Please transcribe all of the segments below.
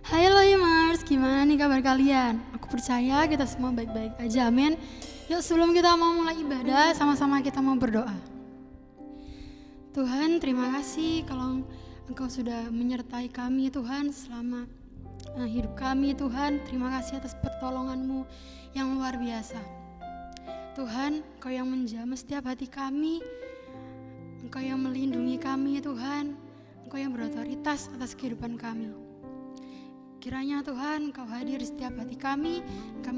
Hai Loimers, gimana nih kabar kalian? Aku percaya kita semua baik-baik aja, amin. Yuk sebelum kita mau mulai ibadah, sama-sama kita mau berdoa. Tuhan, terima kasih kalau Engkau sudah menyertai kami Tuhan selama hidup kami Tuhan. Terima kasih atas pertolongan-Mu yang luar biasa. Tuhan, Engkau yang menjamah setiap hati kami, Engkau yang melindungi kami Tuhan, Engkau yang berotoritas atas kehidupan kami. Kiranya Tuhan Engkau hadir di setiap hati kami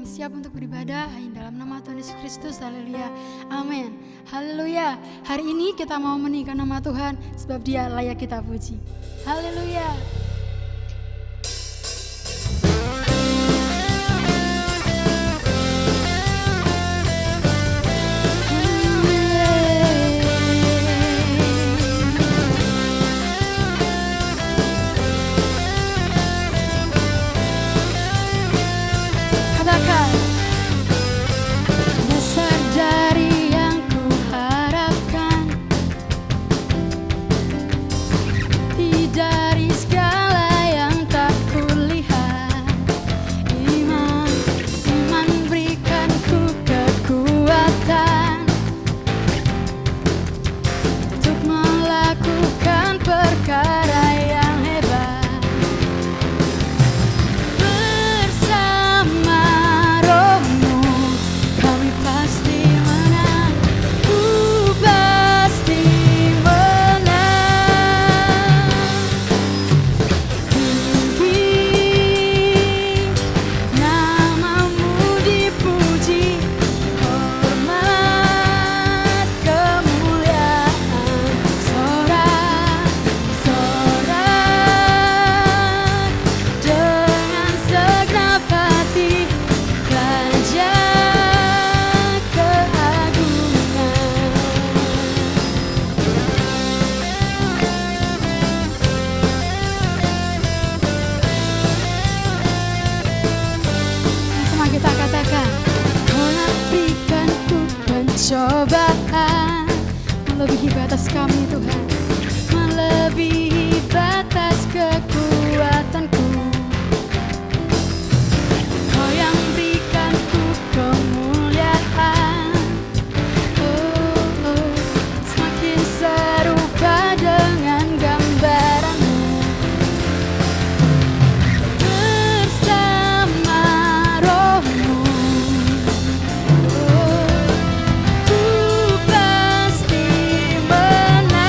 siap untuk beribadah hanya dalam nama Tuhan Yesus Kristus, haleluya, amin, haleluya. Hari ini kita mau meninggikan nama Tuhan sebab Dia layak kita puji, haleluya. Cobaan melebihi batas kami Tuhan, melebihi batas kekuatanku. Kau yang berikanku kemuliaan, semakin serupa dengan gambaran-Mu. Bersama Roh-Mu ku pasti menang.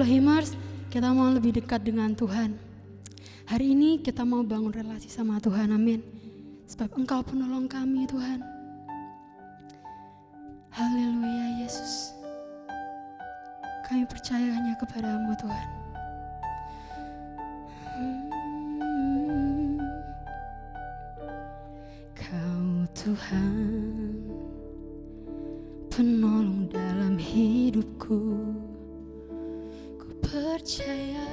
Elohimers, kita mau lebih dekat dengan Tuhan. Hari ini kita mau bangun relasi sama Tuhan, amin. Sebab Engkau penolong kami Tuhan. Haleluya Yesus. Kami percaya hanya kepadamu Tuhan. Kau Tuhan, penolong dalam hidupku. Ku percaya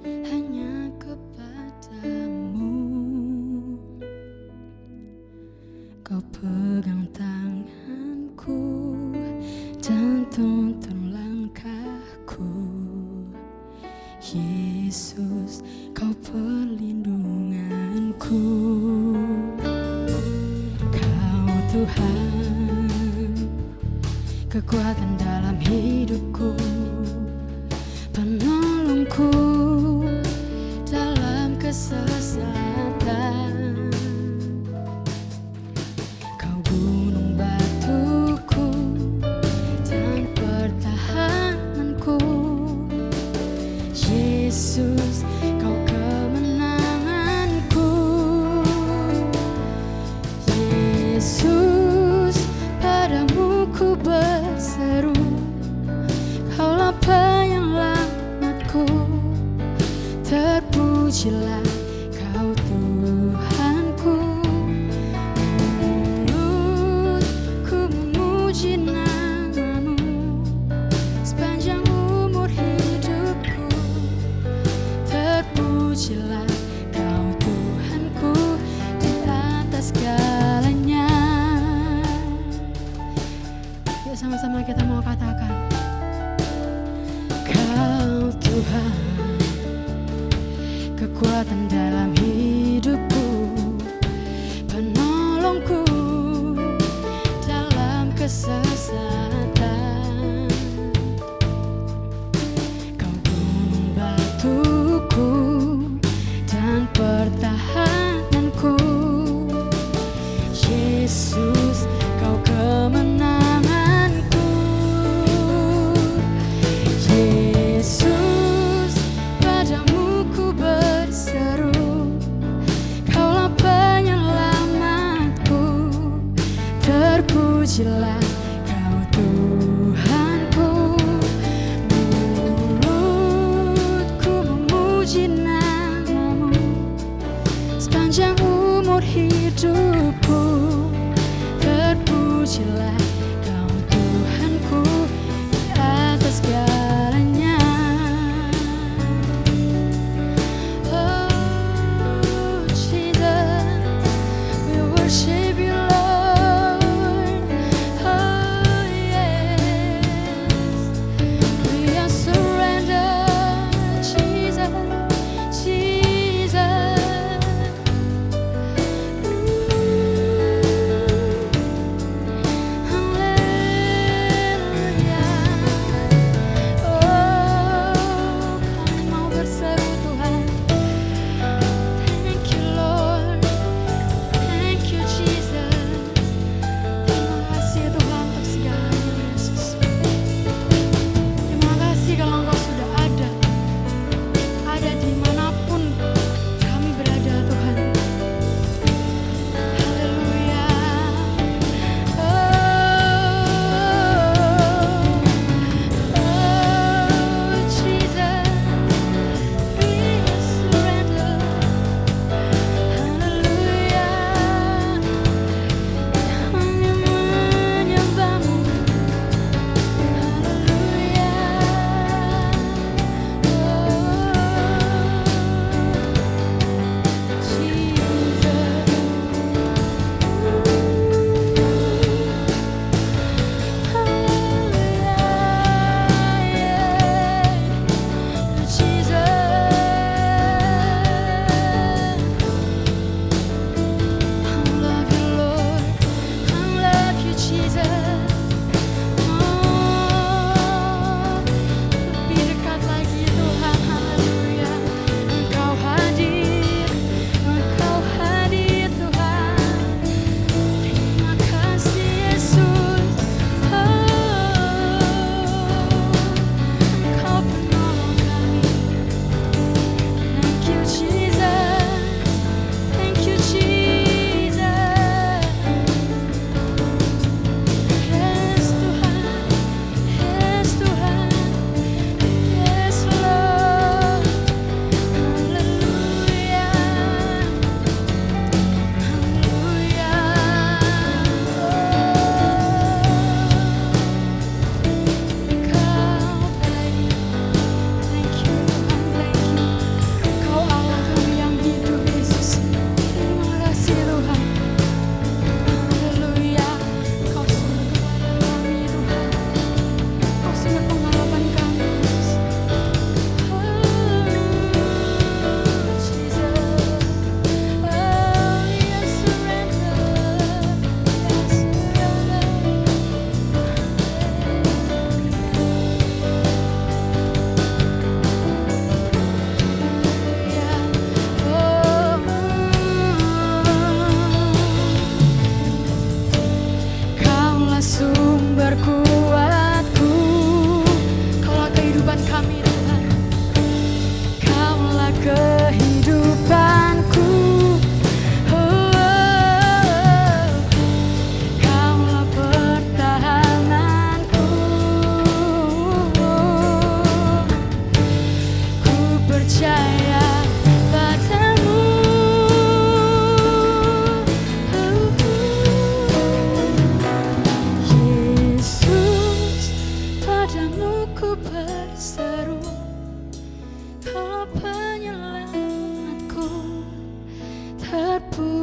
hanya kepadamu. Kau pegang tanganku dan tuntun langkahku. Yesus, Kau perlindunganku. Kau Tuhan, kekuatan dalam hidupku, penolongku dalam kesesatan. Kau gunung batuku dan pertahananku. Yesus, Kau kemenanganku. Yesus, padamu ku berseru, Kaulah penyelamatku. Terpujilah Kau Tuhanku. Mulutku memuji namamu sepanjang umur hidupku. Terpujilah Kau Tuhanku di atas segalanya. Yuk sama-sama kita mau katakan, Kau Tuhan, kekuatan dalam hidupku, penolongku dalam kesesatan. Kau gunung batuku dan pertahananku. Yesus, Kau kemenanganku. Yesus, padamu ku berseru, Kaulah penyelamatku. Terpujilah Kau Tuhanku. Mulutku memuji namamu sepanjang umur hidupku. Terpujilah Kau Tuhanku di atas segalanya. Oh Jesus, we worship You Lord. Oh yes, we are surrendered, Jesus, Jesus. Hallelujah.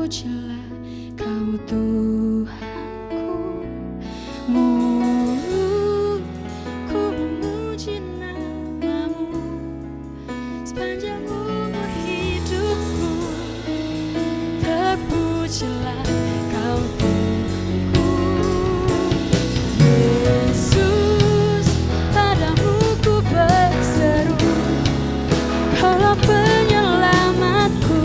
terpujilah Kau Tuhanku. Mulutku memuji namamu sepanjang umur hidupku. Terpujilah Kau Tuhanku. Yesus, padamu ku berseru, Kaulah penyelamatku.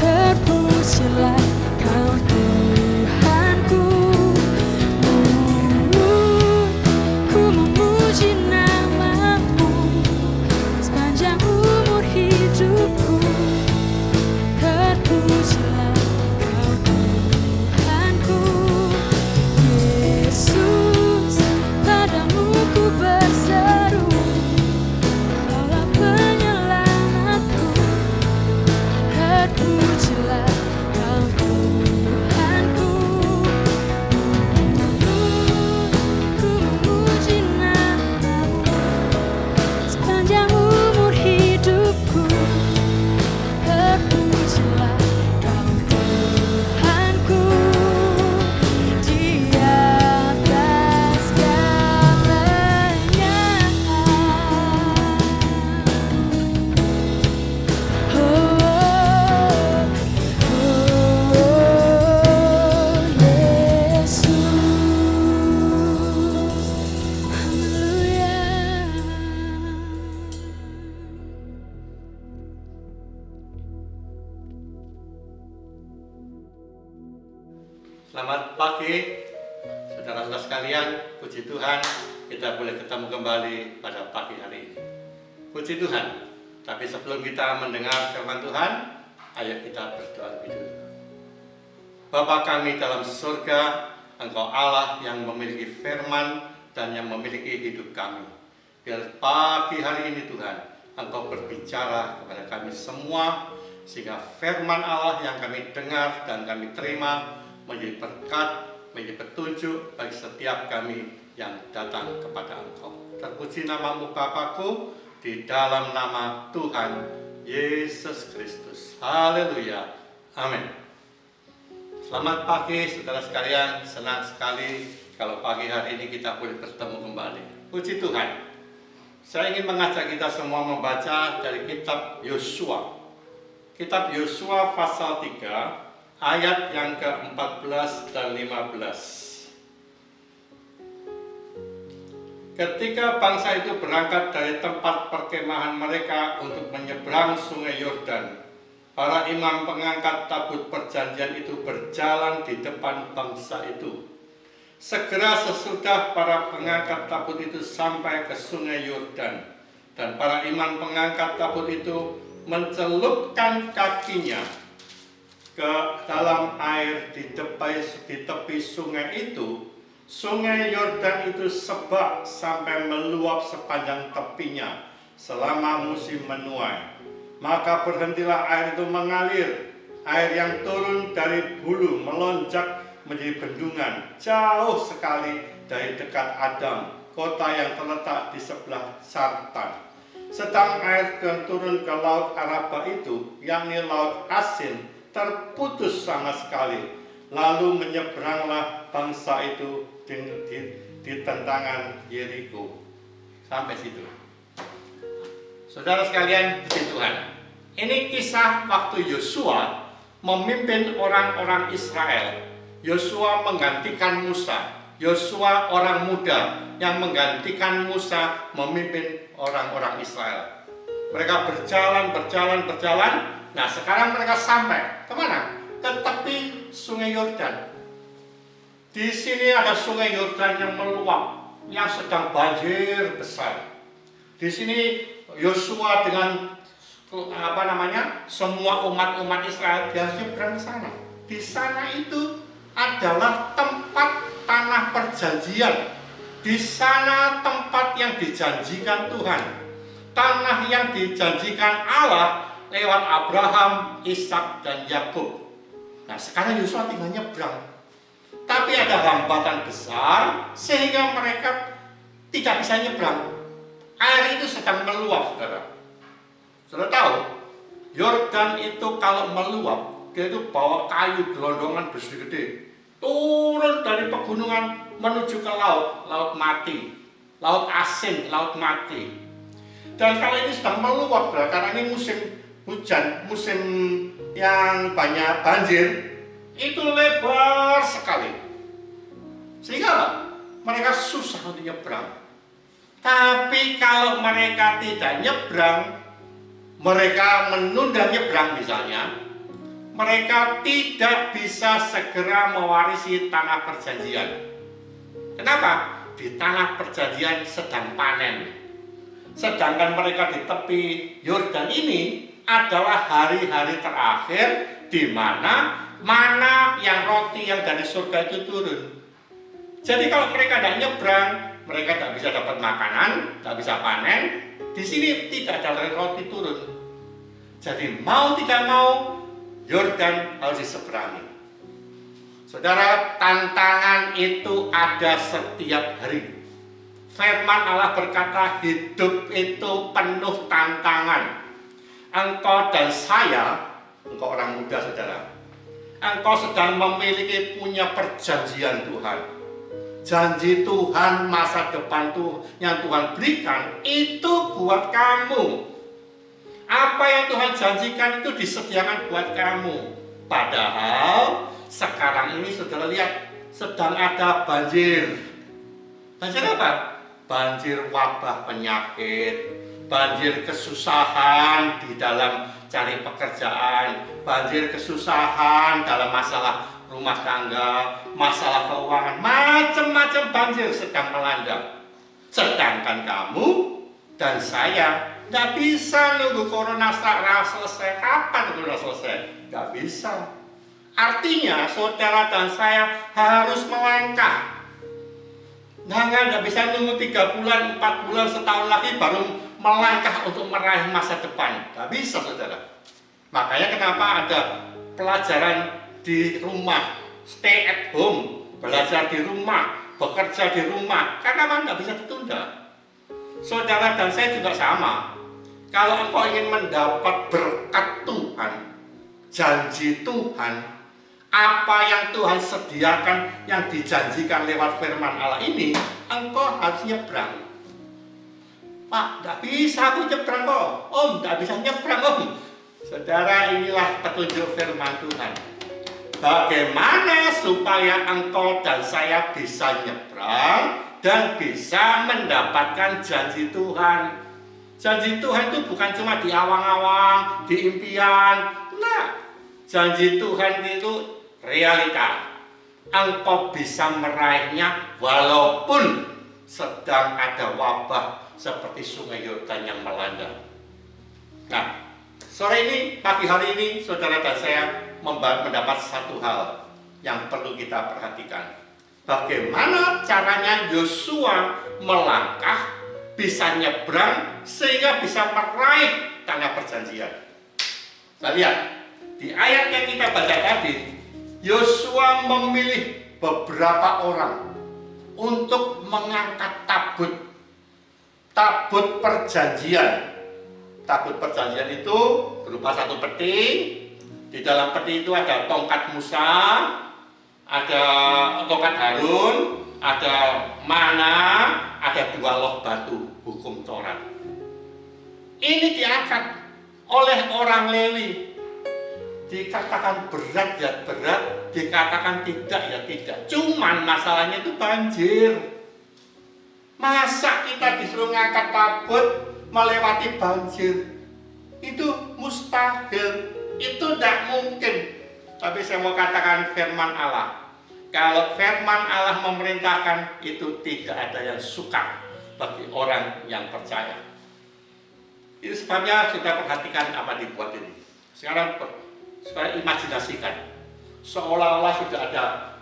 Terpujilah Kau Tuhanku. Mulutku memuji namamu sepanjang umur hidupku. Terpujilah Kau Tuhanku. Yesus, padamu ku berseru, Kaulah penyelamatku. Terpujilah Kau Tuhanku. Mulutku memuji namamu sepanjang umur hidupku. Terpujilah Kau Tuhanku. Di atas segalanya. Yesus, haleluya. Selamat pagi, saudara-saudara sekalian. Puji Tuhan, kita boleh ketemu kembali pada pagi hari ini. Puji Tuhan. Tapi sebelum kita mendengar firman Tuhan, ayo kita berdoa lebih dulu. Bapa kami dalam surga, Engkau Allah yang memiliki firman dan yang memiliki hidup kami. Biar pagi hari ini Tuhan, Engkau berbicara kepada kami semua, sehingga firman Allah yang kami dengar dan kami terima menjadi berkat, menjadi petunjuk bagi setiap kami yang datang kepada Engkau. Terpuji namamu Bapakku, di dalam nama Tuhan Yesus Kristus. Haleluya. Amin. Selamat pagi saudara sekalian. Senang sekali kalau pagi hari ini kita boleh bertemu kembali. Puji Tuhan. Saya ingin mengajak kita semua membaca dari kitab Yosua. Kitab Yosua pasal 3 ayat yang ke-14 dan 15. Ketika bangsa itu berangkat dari tempat perkemahan mereka untuk menyeberang sungai Yordan, para imam pengangkat tabut perjanjian itu berjalan di depan bangsa itu. Segera sesudah para pengangkat tabut itu sampai ke sungai Yordan, dan para imam pengangkat tabut itu mencelupkan kakinya ke dalam air di tepi sungai itu. Sungai Yordan itu sebak sampai meluap sepanjang tepinya selama musim menuai. Maka berhentilah air itu mengalir. Air yang turun dari hulu melonjak menjadi bendungan jauh sekali dari dekat Adam, kota yang terletak di sebelah Sartan. Sedang air yang turun ke laut Araba itu, yakni laut asin, terputus sama sekali. Lalu menyeberanglah bangsa itu di tentangan Yeriko. Sampai situ. Saudara sekalian, puji Tuhan. Ini kisah waktu Yosua memimpin orang-orang Israel. Yosua menggantikan Musa. Yosua orang muda yang menggantikan Musa memimpin orang-orang Israel. Mereka berjalan. Nah, sekarang mereka sampai kemana? Ke tepi sungai Yordan. Di sini ada sungai Yordan yang meluap, yang sedang banjir besar. Di sini Yosua dengan semua umat Israel dia nyebrang ke sana. Di sana itu adalah tempat tanah perjanjian. Di sana tempat yang dijanjikan Tuhan. Tanah yang dijanjikan Allah lewat Abraham, Ishak, dan Yakub. Nah, sekarang Yosua tinggal nyebrang. Tapi ada hambatan besar sehingga mereka tidak bisa nyebrang. Air itu sedang meluap, saudara. Saudara tahu, Yordan itu kalau meluap, dia itu bawa kayu gelondongan besi gede, turun dari pegunungan menuju ke laut, laut mati, laut asin, laut mati. Dan kalau ini sedang meluap, karena ini musim hujan, musim yang banyak banjir, itu lebar sekali. Sehingga mereka susah untuk nyebrang. Tapi kalau mereka tidak nyebrang, mereka menunda nyebrang misalnya, mereka tidak bisa segera mewarisi tanah perjanjian. Kenapa? Di tanah perjanjian sedang panen. Sedangkan mereka di tepi Yordan ini adalah hari-hari terakhir di mana mana yang roti yang dari surga itu turun. Jadi kalau mereka tidak nyebrang, mereka tidak bisa dapat makanan, tidak bisa panen. Di sini tidak ada roti turun. Jadi mau tidak mau, Yordan harus diseberangi. Saudara, tantangan itu ada setiap hari. Firman Allah berkata, hidup itu penuh tantangan. Engkau dan saya, engkau orang muda saudara, engkau sedang memiliki punya perjanjian Tuhan. Janji Tuhan masa depan yang Tuhan berikan itu buat kamu. Apa yang Tuhan janjikan itu disediakan buat kamu. Padahal sekarang ini saudara lihat sedang ada banjir. Banjir apa? Banjir wabah penyakit, banjir kesusahan di dalam cari pekerjaan, banjir kesusahan dalam masalah rumah tangga, masalah keuangan, macam-macam banjir sedang melanda. Sedangkan kamu dan saya tidak bisa nunggu corona selesai. Kapan corona selesai? Tidak bisa. Artinya saudara dan saya harus melangkah. Jangan tidak bisa nunggu 3 bulan, 4 bulan, setahun lagi baru melangkah untuk meraih masa depan. Tidak bisa saudara. Makanya kenapa ada pelajaran di rumah, stay at home, belajar di rumah, bekerja di rumah, karena memang tidak bisa ditunda. Saudara dan saya juga sama. Kalau engkau ingin mendapat berkat Tuhan, janji Tuhan, apa yang Tuhan sediakan, yang dijanjikan lewat firman Allah ini, engkau harus nyebrang. Pak, tidak bisa aku nyebrang kok. Om, tidak bisa nyebrang om. Saudara, inilah petunjuk firman Tuhan. Bagaimana supaya engkau dan saya bisa nyebrang dan bisa mendapatkan janji Tuhan. Janji Tuhan itu bukan cuma di awang-awang, di impian. Nah, janji Tuhan itu realita. Engkau bisa meraihnya walaupun sedang ada wabah seperti sungai Yordan yang melanda. Nah, sore ini, pagi hari ini, saudara dan saya mendapat satu hal yang perlu kita perhatikan. Bagaimana caranya Yosua melangkah, bisa nyebrang, sehingga bisa meraih tanah perjanjian. Kita lihat, di ayat yang kita baca tadi, Yosua memilih beberapa orang untuk mengangkat tabut perjanjian. Tabut perjanjian itu berupa satu peti. Di dalam peti itu ada tongkat Musa, ada tongkat Harun, ada mana, ada 2 loh batu hukum Taurat. Ini diangkat oleh orang Lewi. Dikatakan berat ya berat, dikatakan tidak ya tidak. Cuman masalahnya itu banjir. Masa kita disuruh ngangkat tabut melewati banjir? Itu mustahil. Itu tidak mungkin. Tapi saya mau katakan firman Allah. Kalau firman Allah memerintahkan, itu tidak ada yang sukar bagi orang yang percaya. Itu sebabnya kita perhatikan apa dibuat ini. Sekarang imajinasikan. Seolah-olah sudah ada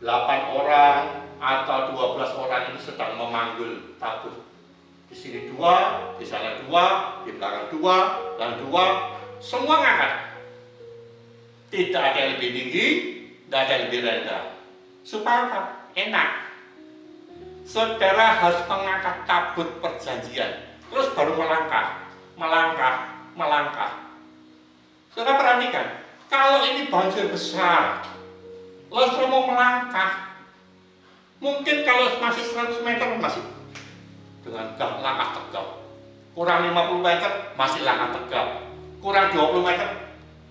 8 orang atau 12 orang itu sedang memanggul tabut. Di sini 2, di sana 2, di belakang 2, dan 2. Semua ngangkat. Tidak ada yang lebih tinggi, tidak ada yang lebih rendah. Supaya apa? Enak. Saudara harus mengangkat tabut perjanjian, terus baru melangkah. Saudara perhatikan, Kalau ini banjir besar, Lestri mau melangkah, mungkin kalau masih 100 meter masih dengan langkah tegap. Kurang 50 meter masih langkah tegap. Kurang 20 meter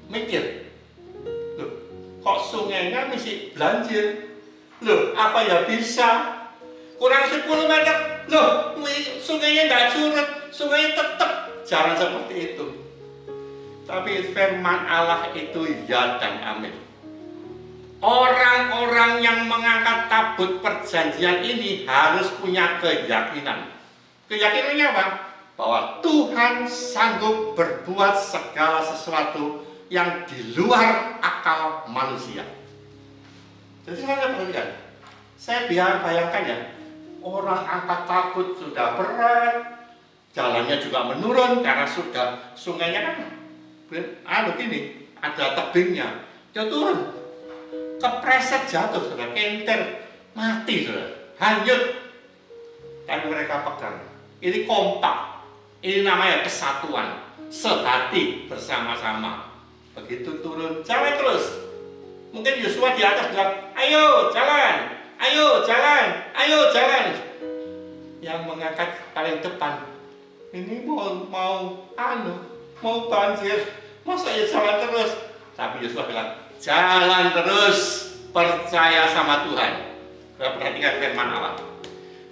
mikir. Loh, kok sungainya masih banjir? Loh, apa ya bisa? Kurang 10 meter, loh, sungainya nggak surut, sungainya tetap jalan seperti itu. Tapi firman Allah itu ya dan amin. Orang-orang yang mengangkat tabut perjanjian ini harus punya keyakinan. Keyakinannya apa? Bahwa Tuhan sanggup berbuat segala sesuatu yang di luar akal manusia. Jadi saya perhatikan, saya biar bayangkan ya, orang angkat tabut sudah berat, jalannya juga menurun karena sudah sungainya kan begini, ada tebingnya, dia turun, kepreset jatuh, sudah kenter, mati sudah, hanyut. Tapi mereka pegang, ini kompak, ini namanya kesatuan, sehati bersama-sama. Begitu turun, jalan terus. Mungkin Yosua di atas bilang, ayo jalan, ayo jalan, ayo jalan. Yang mengangkat paling depan, ini mau banjir, masa ya jalan terus? Tapi Yosua bilang, jalan terus, percaya sama Tuhan. Kita perhatikan firman Allah.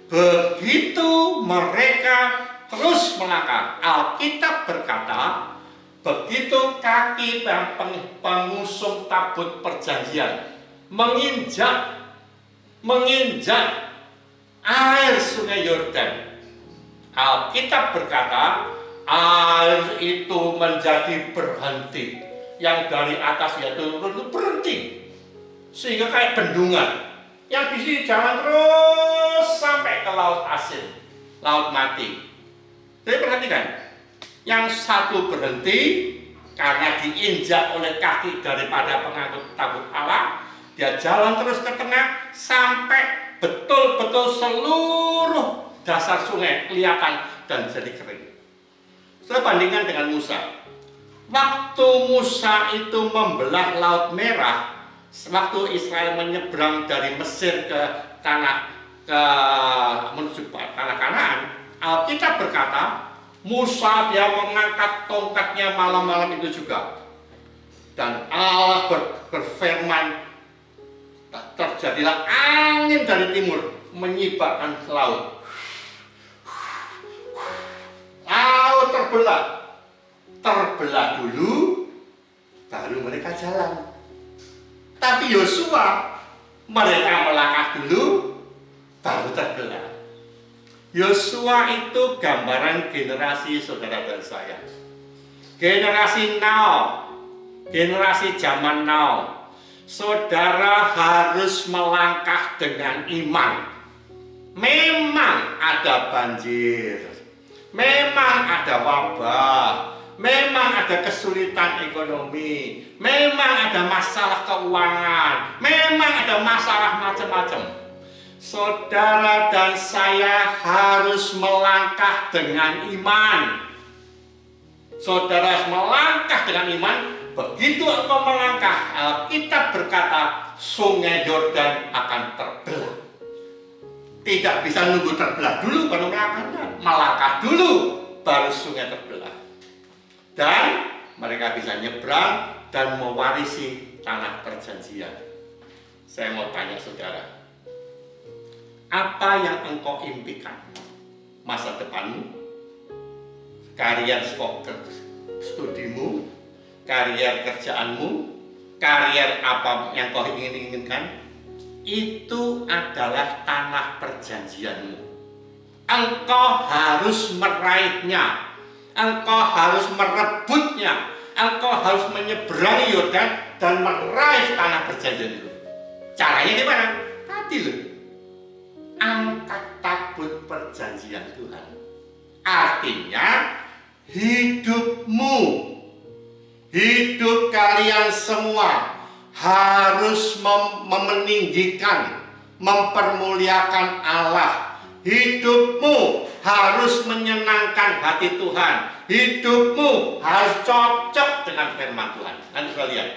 Begitu mereka terus melangkah, Alkitab berkata, begitu kaki pengusung tabut perjanjian menginjak air sungai Yordan, Alkitab berkata air itu menjadi berhenti, yang dari atas ya turun itu berhenti, sehingga kayak bendungan yang di sini jalan terus sampai ke laut asin, laut mati. Jadi perhatikan, yang satu berhenti karena diinjak oleh kaki daripada pengangkut tabut Allah, dia jalan terus ke tengah sampai betul-betul seluruh dasar sungai kelihatan dan jadi kering. Saya bandingkan dengan Musa. Waktu Musa itu membelah Laut Merah, waktu Israel menyeberang dari Mesir menuju tanah Kanaan, Alkitab berkata Musa dia mengangkat tongkatnya malam-malam itu juga, dan Allah berfirman, terjadilah angin dari timur menyibakkan laut. Laut terbelah dulu, baru mereka jalan. Tapi Yosua, mereka melangkah dulu, baru terbelah. Yosua itu gambaran generasi saudara dan saya. Generasi now, generasi zaman now. Saudara harus melangkah dengan iman. Memang ada banjir, memang ada wabah, memang ada kesulitan ekonomi, memang ada masalah keuangan, memang ada masalah macam-macam. Saudara dan saya harus melangkah dengan iman. Saudara harus melangkah dengan iman. Begitu engkau melangkah, Alkitab berkata sungai Yordan akan terbelah. Tidak bisa nunggu terbelah dulu baru melangkah dulu baru sungai terbelah. Dan mereka bisa nyebrang dan mewarisi tanah perjanjian. Saya mau tanya saudara, apa yang engkau impikan? Masa depanmu, karier studimu, karier kerjaanmu, karier apa yang kau inginkan, itu adalah tanah perjanjianmu. Engkau harus meraihnya, engkau harus merebutnya, engkau harus menyeberangi Yordan dan meraih tanah perjanjian itu. Caranya gimana? Tadi loh, angkat tabut perjanjian Tuhan. Artinya hidupmu, hidup kalian semua harus meninggikan, mempermuliakan Allah. Hidupmu harus menyenangkan hati Tuhan. Hidupmu harus cocok dengan firman Tuhan. Nanti kita lihat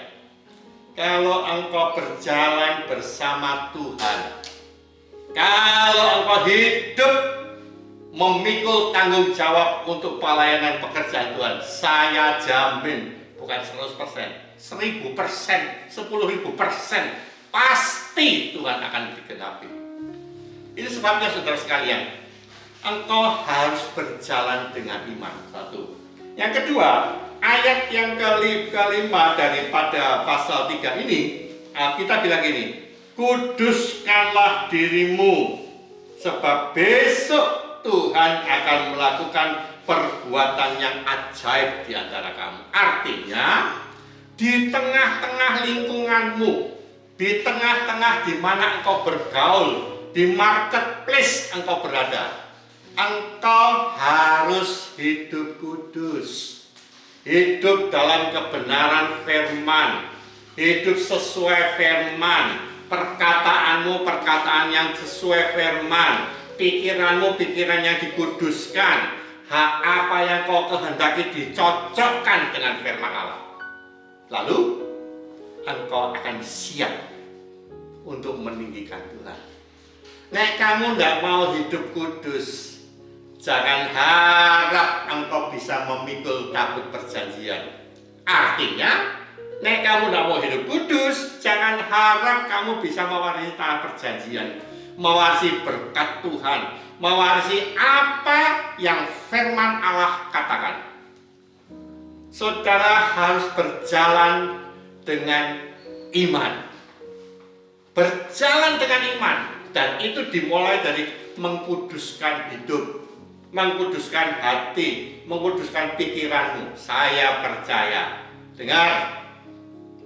Kalau engkau berjalan bersama Tuhan, kalau engkau hidup memikul tanggung jawab untuk pelayanan pekerjaan Tuhan, saya jamin bukan 100%, 1000%, 10.000%, pasti Tuhan akan digenapi. Ini sebabnya saudara sekalian, engkau harus berjalan dengan iman. Satu. Yang kedua, ayat yang kelima daripada pasal 3 ini, kita bilang gini, kuduskanlah dirimu, sebab besok Tuhan akan melakukan perbuatan yang ajaib di antara kamu. Artinya, di tengah-tengah lingkunganmu, di tengah-tengah di mana engkau bergaul, di marketplace engkau berada, engkau harus hidup kudus, hidup dalam kebenaran firman, hidup sesuai firman, perkataanmu perkataan yang sesuai firman, pikiranmu pikiran yang dikuduskan, apa yang kau kehendaki dicocokkan dengan firman Allah. Lalu engkau akan siap untuk meninggikan Tuhan. Nek kamu tidak mau hidup kudus, jangan harap engkau bisa memikul tabut perjanjian. Artinya, nek kamu tidak mau hidup kudus, jangan harap kamu bisa mewarisi tanah perjanjian, mewarisi berkat Tuhan, mewarisi apa yang firman Allah katakan. Saudara harus berjalan dengan iman. Berjalan dengan iman. Dan itu dimulai dari mengkuduskan hidup, mengkuduskan hati, mengkuduskan pikiranmu. Saya percaya, dengar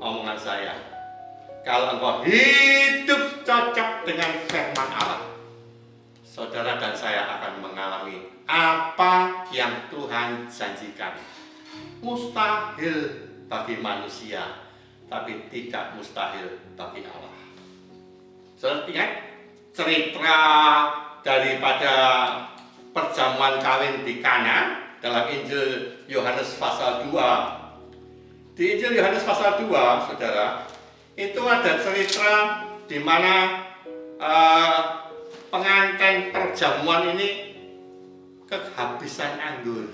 omongan saya, kalau engkau hidup cocok dengan firman Allah, saudara dan saya akan mengalami apa yang Tuhan janjikan. Mustahil bagi manusia, tapi tidak mustahil bagi Allah. Saudara ingat cerita daripada perjamuan kawin di Kana dalam Injil Yohanes pasal 2. Di Injil Yohanes pasal 2, saudara, itu ada cerita di mana pengantin perjamuan ini kehabisan anggur.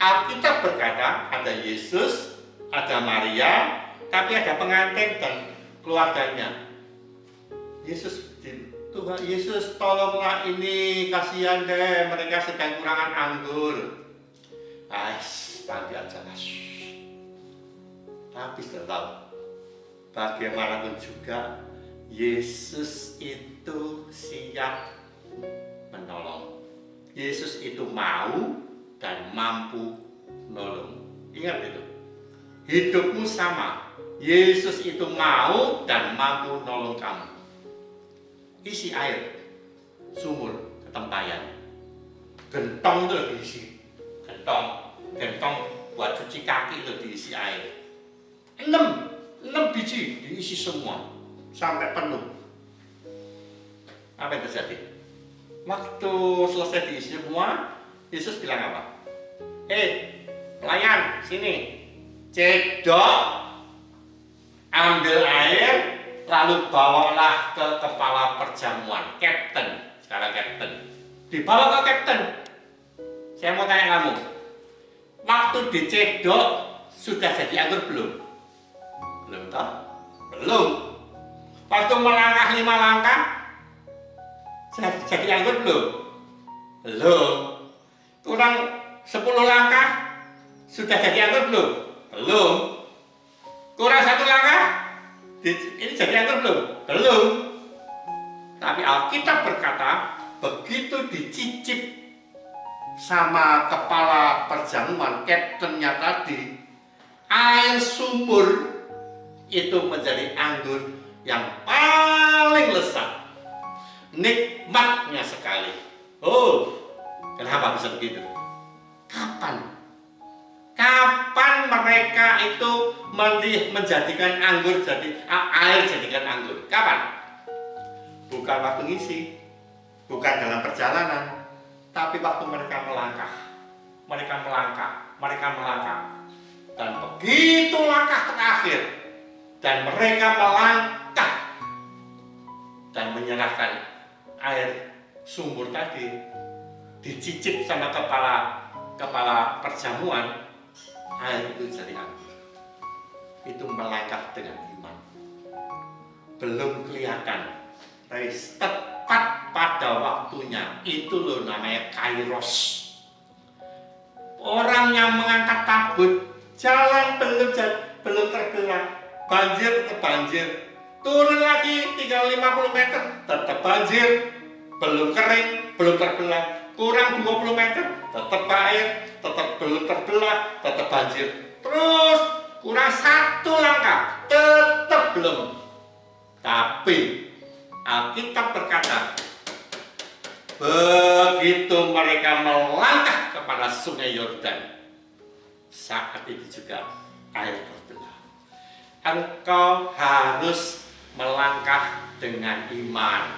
Alkitab berkata ada Yesus, ada Maria, tapi ada pengantin dan keluarganya. Tuhan Yesus, tolonglah ini, kasihan deh, mereka sedang kekurangan anggur. Nanti aja lah. Tapi sudah tahu, bagaimanapun juga Yesus itu siap menolong. Yesus itu mau dan mampu menolong. Ingat itu. Hidupmu sama. Yesus itu mau dan mampu menolong kamu. Isi air, sumur, ketempayan, gentong itu diisi, gentong buat cuci kaki itu diisi air. 6 biji diisi semua sampai penuh. Apa yang terjadi? Waktu selesai diisi semua, Yesus bilang apa? Pelayan, sini, cedok, ambil air, lalu bawalah ke kepala perjamuan, kapten, sekarang kapten. Dibawa ke kapten. Saya mau tanya kamu, waktu dicedok sudah jadi anggur belum? Belum toh? Belum. Waktu melangkah 5 langkah jadi anggur belum? Belum. Kurang 10 langkah sudah jadi anggur belum? Belum. Kurang 1 langkah ini jadi anggur belum? Belum. Tapi Alkitab berkata, begitu dicicip sama kepala perjamuan, kaptennya tadi, air sumur itu menjadi anggur yang paling lezat, nikmatnya sekali. Oh, kenapa bisa begitu? Kapan mereka itu menjadikan anggur air jadikan anggur? Kapan? Bukan waktu ngisi, bukan dalam perjalanan, tapi waktu mereka melangkah. Dan begitu langkah terakhir dan mereka melangkah dan menyerahkan air sumur tadi, dicicip sama kepala perjamuan, air itu jadi anggur. Itu melangkah dengan iman. Belum kelihatan, tapi tepat pada waktunya. Itu loh namanya kairos. Orang yang mengangkat tabut, jalan belum terbelah, banjir tetap banjir, turun lagi tinggal 50 meter tetap banjir, belum kering, belum terbelah, kurang 20 meter tetap air, tetap belum terbelah, tetap banjir, terus kurang 1 langkah tetap belum. Tapi Alkitab berkata, begitu mereka melangkah kepada sungai Yordan, saat itu juga air terbelah. Engkau harus melangkah dengan iman,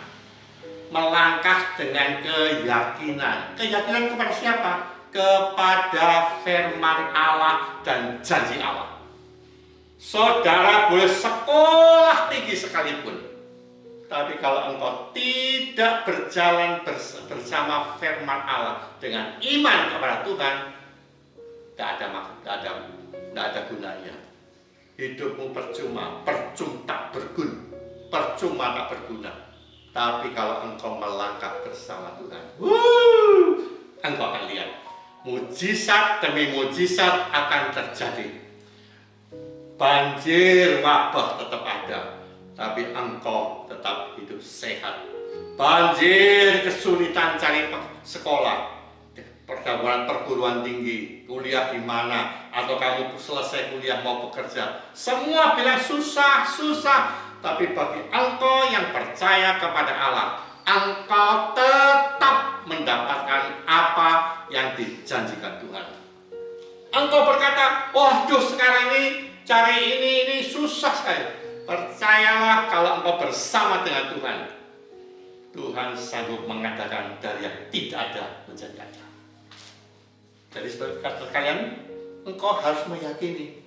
melangkah dengan keyakinan. Keyakinan kepada siapa? Kepada firman Allah dan janji Allah. Saudara boleh sekolah tinggi sekalipun, tapi kalau engkau tidak berjalan bersama firman Allah dengan iman kepada Tuhan, tidak ada gunanya. Hidupmu percuma tak berguna. Tapi kalau engkau melangkah bersama Tuhan, engkau akan lihat mujizat demi mujizat akan terjadi. Banjir, wabah tetap ada, tapi engkau tetap hidup sehat. Banjir, kesulitan cari sekolah, perguruan tinggi, kuliah di mana, atau kamu selesai kuliah mau bekerja, semua bilang susah. Tapi bagi engkau yang percaya kepada Allah, engkau tetap mendapatkan apa yang dijanjikan Tuhan. Engkau berkata, waduh sekarang ini cari ini susah sekali. Percayalah, kalau engkau bersama dengan Tuhan, Tuhan sanggup mengadakan dari yang tidak ada menjadi ada. Jadi saudara sekalian, engkau harus meyakini.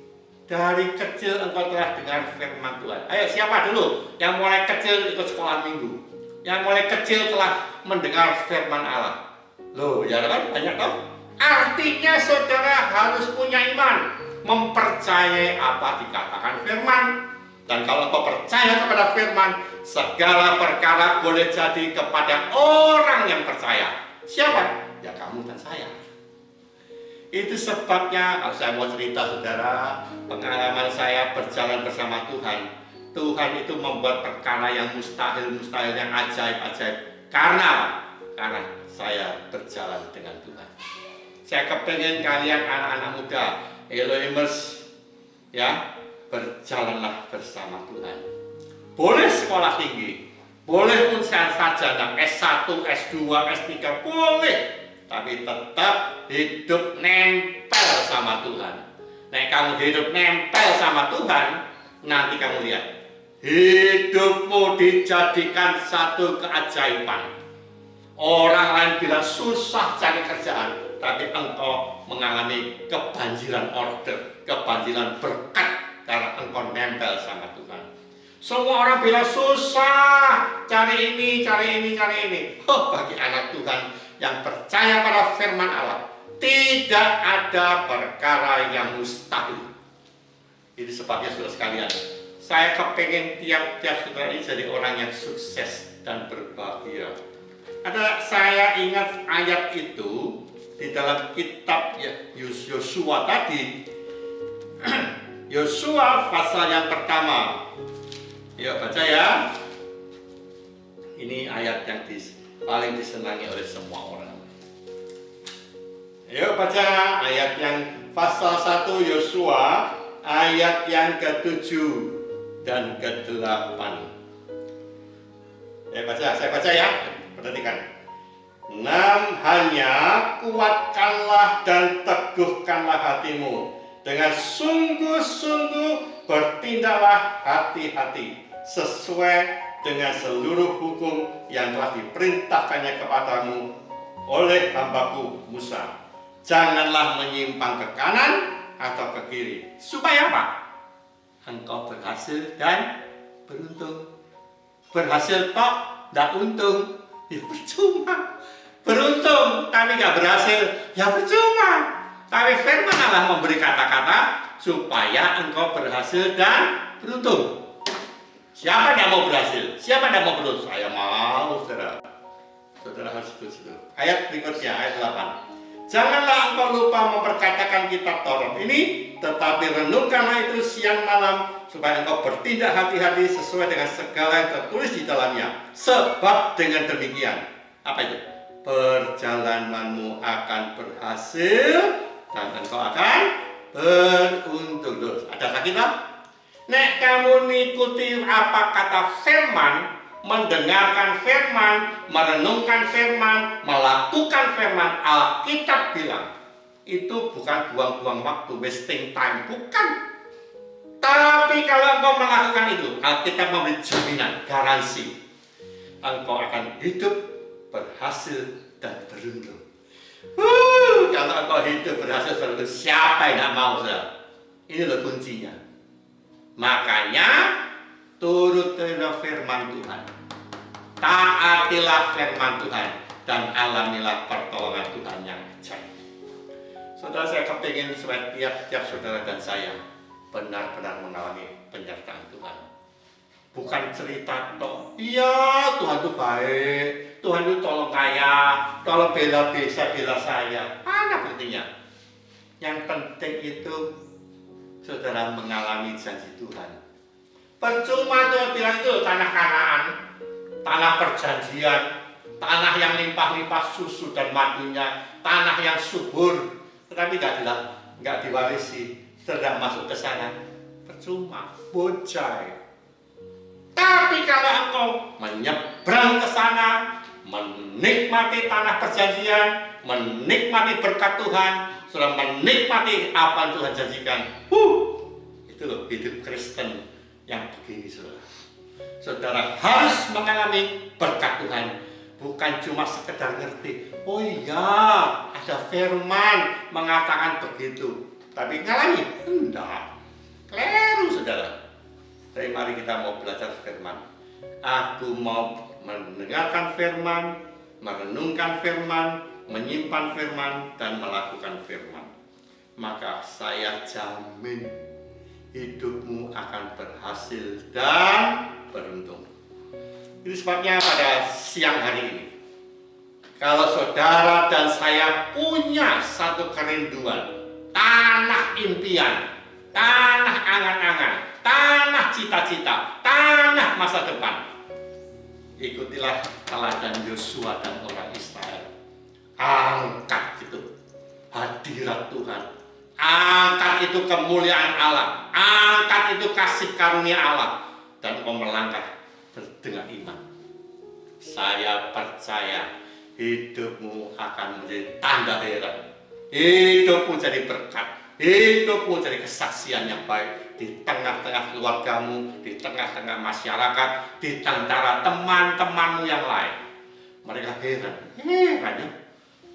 Dari kecil engkau telah dengar firman Tuhan. Ayo, siapa dulu yang mulai kecil ikut sekolah minggu? Yang mulai kecil telah mendengar firman Allah? Loh, ya kan? Banyak toh? Artinya saudara harus punya iman, mempercayai apa dikatakan firman. Dan kalau kau percaya kepada firman, segala perkara boleh jadi kepada orang yang percaya. Siapa? Ya kamu dan saya. Itu sebabnya, kalau saya mau cerita saudara, pengalaman saya berjalan bersama Tuhan. Tuhan itu membuat perkara yang mustahil, yang ajaib. Karena saya berjalan dengan Tuhan. Saya kepengen kalian anak-anak muda, Elohimers, ya, berjalanlah bersama Tuhan. Boleh sekolah tinggi, boleh pun sarjana S1, S2, S3, boleh. Tapi tetap hidup nempel sama Tuhan. Nah, kamu hidup nempel sama Tuhan, nanti kamu lihat hidupmu dijadikan satu keajaiban. Orang lain bilang susah cari kerjaan, tapi engkau mengalami kebanjiran order, kebanjiran berkat karena engkau nempel sama Tuhan. Semua orang bilang susah cari ini. Bagi anak Tuhan yang percaya pada firman Allah, tidak ada perkara yang mustahil. Itu sebabnya saudara sekalian, saya kepengen tiap-tiap saudara ini jadi orang yang sukses dan berbahagia. Saya ingat ayat itu di dalam kitab Yosua tadi. Yosua pasal yang pertama. Yuk baca ya. Ini ayat yang paling disenangi oleh semua orang. Yuk baca ayat yang pasal 1 Yosua, ayat yang ke-7 dan ke-8. Saya baca ya. Perhatikan. 6, hanya kuatkanlah dan teguhkanlah hatimu, dengan sungguh-sungguh bertindaklah hati-hati sesuai dengan seluruh hukum yang telah diperintahkannya kepadamu oleh hambaku Musa. Janganlah menyimpang ke kanan atau ke kiri. Supaya apa? engkau berhasil dan beruntung. Berhasil tok, tidak untung, ya percuma. Beruntung, tapi nggak berhasil, ya percuma. Tapi firman Allah memberi kata-kata supaya engkau berhasil dan beruntung. Siapa tidak mau berhasil? Siapa tidak mau beruntung? Saya mau, saudara. Saudara harus setuju. Ayat berikutnya, ayat 8. Janganlah engkau lupa memperkatakan kitab Taurat ini, tetapi renungkanlah itu siang malam, supaya engkau bertindak hati-hati sesuai dengan segala yang tertulis di dalamnya. Sebab dengan demikian, apa itu? Perjalananmu akan berhasil dan engkau akan beruntung. Ada lagi tak? Nek kamu mengikuti apa kata firman, mendengarkan firman, merenungkan firman, melakukan firman, Alkitab bilang itu bukan buang-buang waktu, wasting time, bukan. Tapi kalau engkau melakukan itu, Alkitab memberi jaminan, garansi, engkau akan hidup berhasil dan beruntung. Kalau engkau hidup berhasil beruntung, siapa yang tidak mau, saudara? Ini loh kuncinya. Makanya turutilah firman Tuhan, taatilah firman Tuhan, dan alamilah pertolongan Tuhan yang ajaib. Saudara, saya kepingin supaya tiap saudara dan saya benar-benar mengalami penyertaan Tuhan. Bukan cerita toh, iya Tuhan itu baik, Tuhan itu tolong kaya, tolong bela saya. Mana buktinya? Yang penting itu saudara mengalami janji Tuhan. Percuma Tuhan bilang itu tanah Kanaan, tanah perjanjian, tanah yang limpah-limpah susu dan madunya, tanah yang subur, tetapi nggak diwarisi, tidak masuk ke sana. Percuma, bocai. Tapi kalau engkau menyeberang ke sana, menikmati tanah perjanjian, menikmati berkat Tuhan, sudah menikmati apa yang Tuhan janjikan, itu loh hidup Kristen yang begini, saudara. Saudara harus mengalami berkat Tuhan, bukan cuma sekedar ngerti. Oh iya, ada firman mengatakan begitu, tapi ngalami? Enggak. Keliru, saudara. Tapi mari kita mau belajar firman. Aku mau mendengarkan firman, merenungkan firman, menyimpan firman, dan melakukan firman. Maka saya jamin hidupmu akan berhasil dan beruntung. Itu sebabnya pada siang hari ini, kalau saudara dan saya punya satu kerinduan, tanah impian, tanah angan-angan, tanah cita-cita, tanah masa depan, ikutilah teladan Yosua dan orang Israel. Angkat itu hadirat Tuhan, angkat itu kemuliaan Allah, angkat itu kasih karunia Allah, dan kau melangkah dengan iman. Saya percaya hidupmu akan menjadi tanda heran, hidupmu jadi berkat, hidupmu jadi kesaksian yang baik di tengah-tengah keluargamu, di tengah-tengah masyarakat, di antara teman-temanmu yang lain. Mereka heran ya,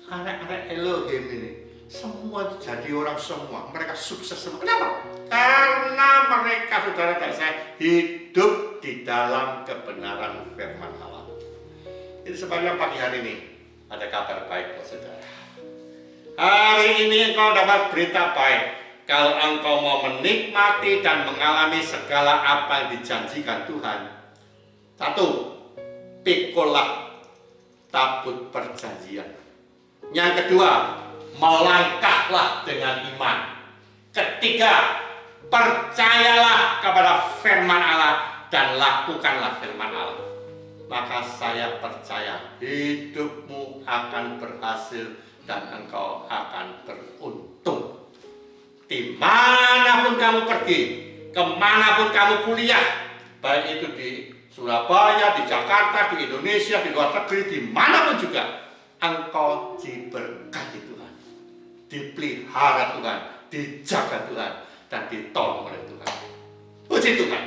anak-anak Elohim ini semua jadi orang semua, mereka sukses semua. Kenapa? Karena mereka, saudara dan saya, hidup di dalam kebenaran firman Allah. Itu sebabnya pagi hari ini ada kabar baik buat saudara. Hari ini engkau dapat berita baik. Kalau engkau mau menikmati dan mengalami segala apa yang dijanjikan Tuhan. Satu, pikulah tabut perjanjian. Yang kedua, melangkahlah dengan iman. Ketiga, percayalah kepada firman Allah dan lakukanlah firman Allah. Maka saya percaya hidupmu akan berhasil dan engkau akan beruntung. Dimanapun kamu pergi, kemanapun kamu kuliah, baik itu di Surabaya, di Jakarta, di Indonesia, di luar negeri, dimanapun juga, engkau diberkati Tuhan, dipelihara Tuhan, dijaga Tuhan, dan ditolong oleh Tuhan. Puji Tuhan.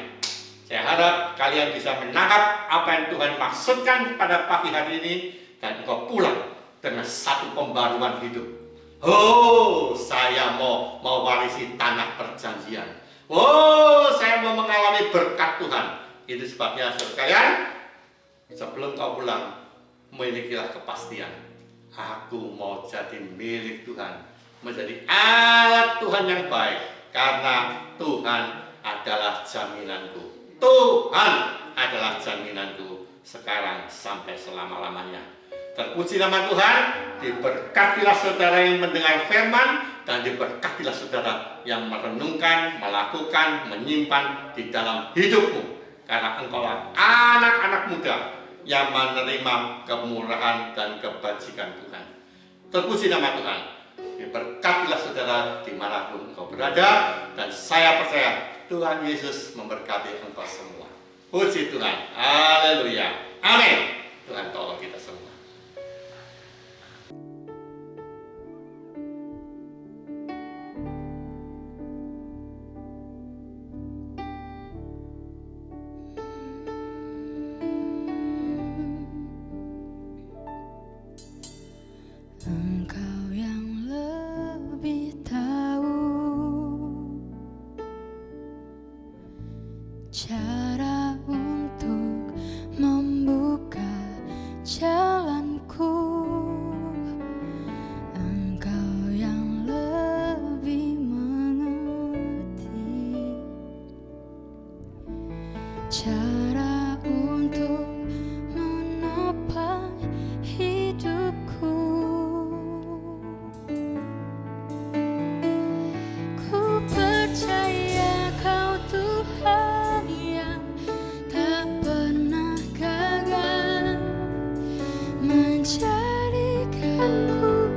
Saya harap kalian bisa menangkap apa yang Tuhan maksudkan pada pagi hari ini, dan engkau pulang dengan satu pembaruan hidup. Oh, saya mau warisi tanah perjanjian, Oh, saya mau mengalami berkat Tuhan. Itu sebabnya saudara sekalian, sebelum kau pulang, milikilah kepastian. Aku mau jadi milik Tuhan, menjadi alat Tuhan yang baik, karena Tuhan adalah jaminanku. Tuhan adalah jaminanku sekarang sampai selama-lamanya. Terpuji nama Tuhan. Diberkatilah saudara yang mendengar firman, dan diberkatilah saudara yang merenungkan, melakukan, menyimpan di dalam hidupmu, karena engkaulah anak-anak muda yang menerima kemurahan dan kebajikan Tuhan. Terpuji nama Tuhan. Diberkatilah saudara dimanapun engkau berada, dan saya percaya Tuhan Yesus memberkati engkau semua. Puji Tuhan. Haleluya. Amin. Tuhan tolong kita semua. Engkau yang lebih tahu cara untuk membuka jalanku. Engkau yang lebih mengerti cara untuk menopang hidupku. Ku percaya Kau Tuhan yang tak pernah gagal, menjadikanku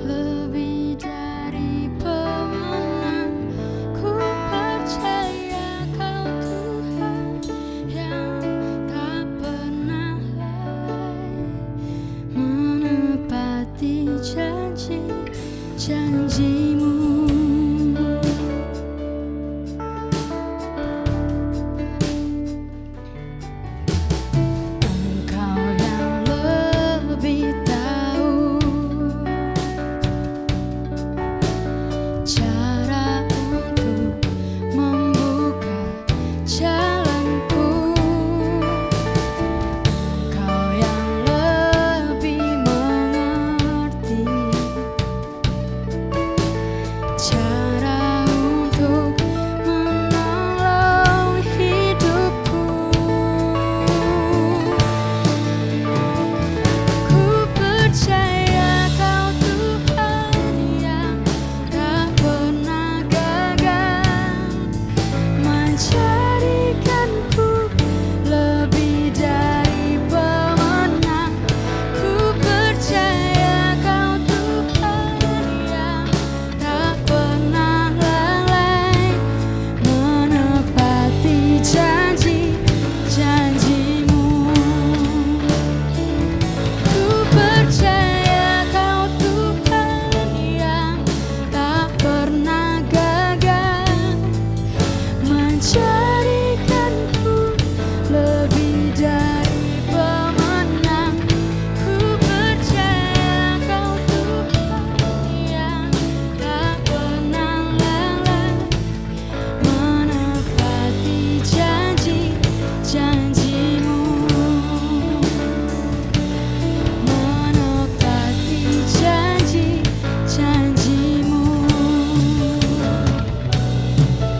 lebih dari pemenang. Ku percaya Kau Tuhan yang tak pernah lalai, menepati janji-janji-Mu. Engkau yang lebih tahu cara untuk membuka jalanku. Engkau yang lebih mengerti cara untuk menolong hidupku. Ku percaya Kau Tuhan yang tak pernah gagal, menjadikanku lebih dari pemenang. Ku percaya Kau Tuhan yang tak pernah lalai, menepati janji-janji-Mu. Ku percaya Kau Tuhan yang tak pernah gagal, menjadikanku lebih dari pemenang. Ku percaya Kau Tuhan yang tak pernah lalai, menepati janji-janji-Mu. Menepati janji-janji-Mu.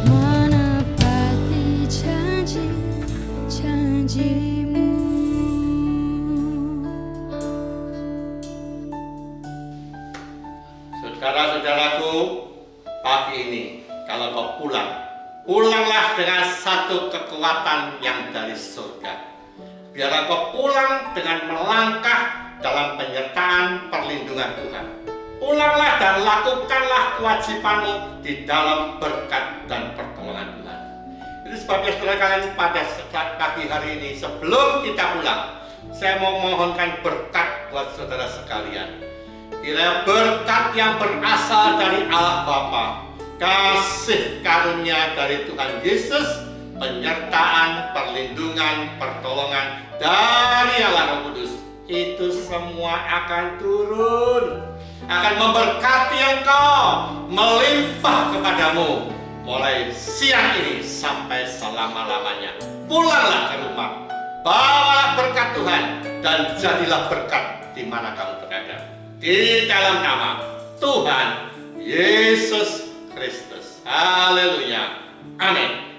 Menepati janji-janji-Mu. Saudara-saudaraku, pagi ini kalau kau pulang, pulanglah dengan satu kekuatan yang dari surga. Biarlah kau pulang dengan melangkah dalam penyertaan perlindungan Tuhan. Pulanglah dan lakukanlah kewajibanmu di dalam berkat dan pertolongan Tuhan. Itu sebabnya saudara kalian, pada saat pagi hari ini sebelum kita pulang, saya mau mohonkan berkat buat saudara sekalian. Kiranya berkat yang berasal dari Allah Bapa, kasih karunia dari Tuhan Yesus, penyertaan, perlindungan, pertolongan dari Allah Roh Kudus, itu semua akan turun, akan memberkati engkau, melimpah kepadamu, mulai siang ini sampai selama-lamanya. Pulanglah ke rumah, bawalah berkat Tuhan, dan jadilah berkat di mana kamu berada. Di dalam nama Tuhan Yesus Kristus. Haleluya. Amin.